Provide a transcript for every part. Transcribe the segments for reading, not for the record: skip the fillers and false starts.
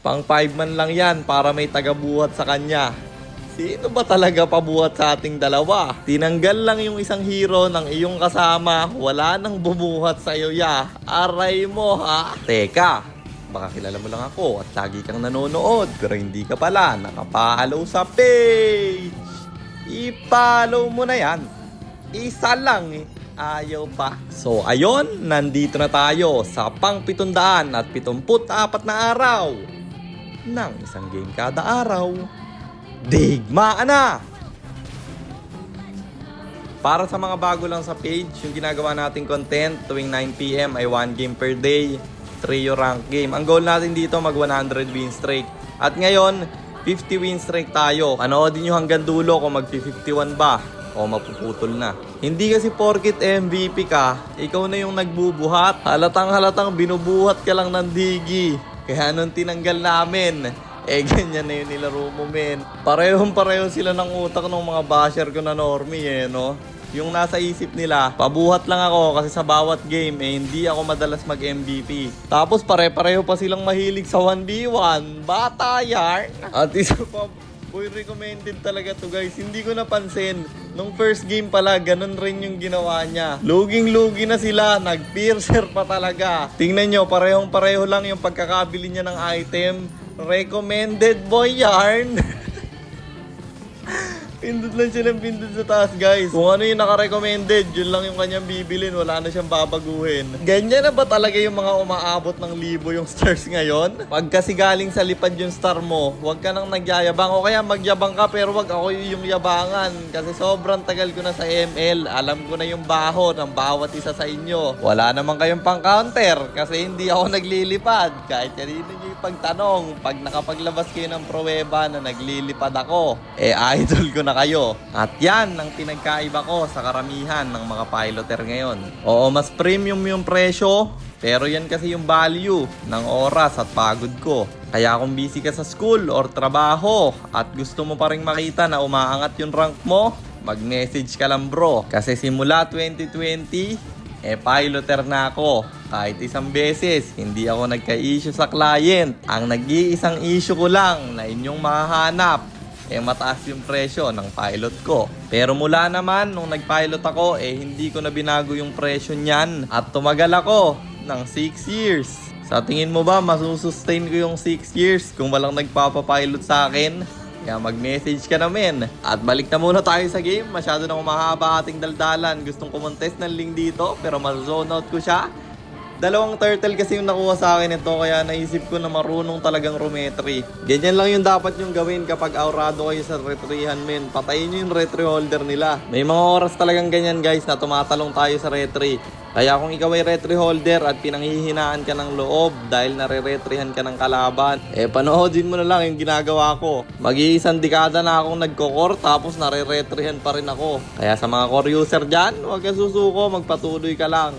Pang 5 man lang yan para may tagabuhat sa kanya. Sino ba talaga pabuhat sa ating dalawa? Tinanggal lang yung isang hero ng iyong kasama, wala nang bumuhat sa iyo ya. Aray mo ha? Teka, baka kilala mo lang ako at lagi kang nanonood pero hindi ka pala nakapalo sa page. I-follow mo na yan. Isa lang eh. Ayaw pa. So ayon, nandito na tayo sa pang 774 na araw ng isang game kada araw. Digmaan na! Para sa mga bago lang sa page, yung ginagawa nating content tuwing 9 PM ay 1 game per day, trio rank game. Ang goal natin dito mag 100 win streak. At ngayon, 50 win streak tayo. Panoodin nyo hanggang dulo kung mag 51 ba o mapuputol na. Hindi kasi porkit MVP ka, ikaw na yung nagbubuhat. Halatang binubuhat ka lang ng digi. Kaya nung tinanggal namin, ganyan na yung nilaro mo, men. Parehong-pareho sila ng utak ng mga basher ko na normie, no? Yung nasa isip nila, pabuhat lang ako kasi sa bawat game, hindi ako madalas mag-MVP. Tapos pare-pareho pa silang mahilig sa 1v1. Bata yarn. At isa pa, boy, recommended talaga to guys. Hindi ko napansin. Nung first game pala, ganun rin yung ginawa niya. Luging-lugi na sila. Nag-piercer pa talaga. Tingnan nyo, parehong-pareho lang yung pagkakabili niya ng item. Recommended boy yarn. Pindot lang siya ng pindot sa taas guys. Kung ano yung naka-recommended, yun lang yung kanyang bibilin. Wala na siyang babaguhin. Ganyan na ba talaga yung mga umaabot ng 1,000 yung stars ngayon? Pag kasi galing sa lipad yung star mo, huwag ka nang nagyayabang. O kaya magyabang ka pero wag ako yung yabangan. Kasi sobrang tagal ko na sa ML. Alam ko na yung baho ng bawat isa sa inyo. Wala naman kayong pang counter kasi hindi ako naglilipad. Kahit kanino nyo yung pagtanong, pag nakapaglabas kayo ng pruweba na naglilipad ako, idol ko na kayo. At yan ang pinagkaiba ko sa karamihan ng mga piloter ngayon. Oo, mas premium yung presyo, pero yan kasi yung value ng oras at pagod ko. Kaya kung busy ka sa school or trabaho at gusto mo pa rin makita na umaangat yung rank mo, mag-message ka lang bro. Kasi simula 2020, piloter na ako. Kahit isang beses, hindi ako nagka-issue sa client. Ang nag-iisang issue ko lang na inyong mahahanap, mataas yung presyo ng pilot ko. Pero mula naman nung nag-pilot ako, hindi ko na binago yung presyo niyan. At tumagal ako ng 6 years. Sa tingin mo ba, masusustain ko yung 6 years kung walang nagpapapilot sa akin? Kaya mag-message ka namin. At balik na muna tayo sa game. Masyado na umahaba ating daldalan. Gustong kumontes ng link dito, pero ma-zone out ko siya. Dalawang turtle kasi yung nakuha sa akin ito, kaya naisip ko na marunong talagang rumetry. Ganyan lang yung dapat yung gawin kapag aurado kayo sa retrihan, men. Patayin nyo yung retry holder nila. May mga oras talagang ganyan guys na tumatalong tayo sa retry. Kaya kung ikaw ay retry holder at pinanghihinaan ka ng loob dahil nare-retrihan ka ng kalaban, panoodin mo na lang yung ginagawa ko. Mag-iisang dekada na akong nagko-core tapos nare-retrihan pa rin ako. Kaya sa mga core user dyan, huwag ka susuko, magpatuloy ka lang.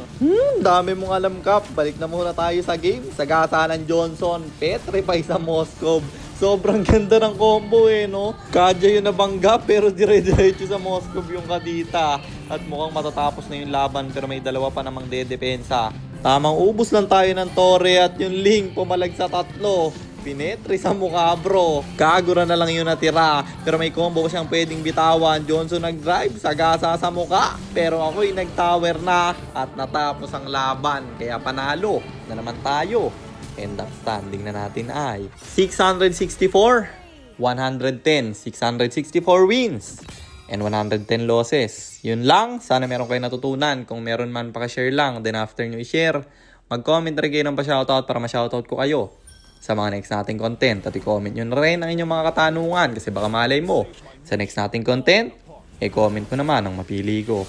Dami mong alam Kap. Balik na muna tayo sa game. Sagasa ng Johnson, Petrify sa Moskov. Sobrang ganda ng combo no? Kadya yung nabangga pero dire-diretso sa Moskov yung kadita. At mukhang matatapos na yung laban pero may dalawa pa namang dedepensa. Tamang ubos lang tayo ng Torre at yung Link pumalag sa tatlo. Pinetri sa mukha bro. Kagura na lang yung natira. Pero may combo siyang pwedeng bitawan. Johnson nag-drive, sagasa sa mukha. Pero ako'y nag-tower na at natapos ang laban. Kaya panalo na naman tayo. End up standing na natin ay 664, 110, 664 wins and 110 losses. Yun lang. Sana meron kayo natutunan. Kung meron man, paka-share lang. Then after nyo i-share, mag-comment rin kayo ng pa-shoutout para ma-shoutout ko kayo sa mga next nating content. At i-comment nyo na rin ang inyong mga katanungan kasi baka malay mo sa next nating content, comment mo naman ang mapili ko.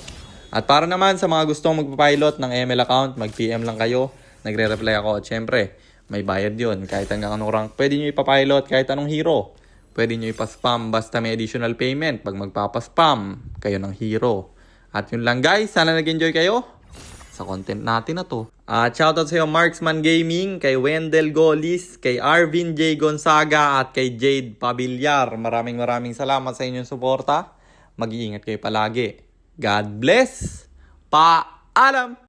At para naman sa mga gustong magpapilot ng ML account, mag-PM lang kayo. Nagre-reply ako. At syempre, may bayad yun. Kahit hanggang anong rank, pwede nyo ipapilot kahit anong hero. Pwede nyo ipaspam basta may additional payment. Pag magpapaspam, kayo ng hero. At yun lang guys, sana nag-enjoy kayo sa content natin na to. At shoutout sa iyo Marksman Gaming, kay Wendell Golis, kay Arvin J. Gonzaga at kay Jade Pabillar. Maraming salamat sa inyong suporta. Mag-iingat kayo palagi. God bless. Paalam!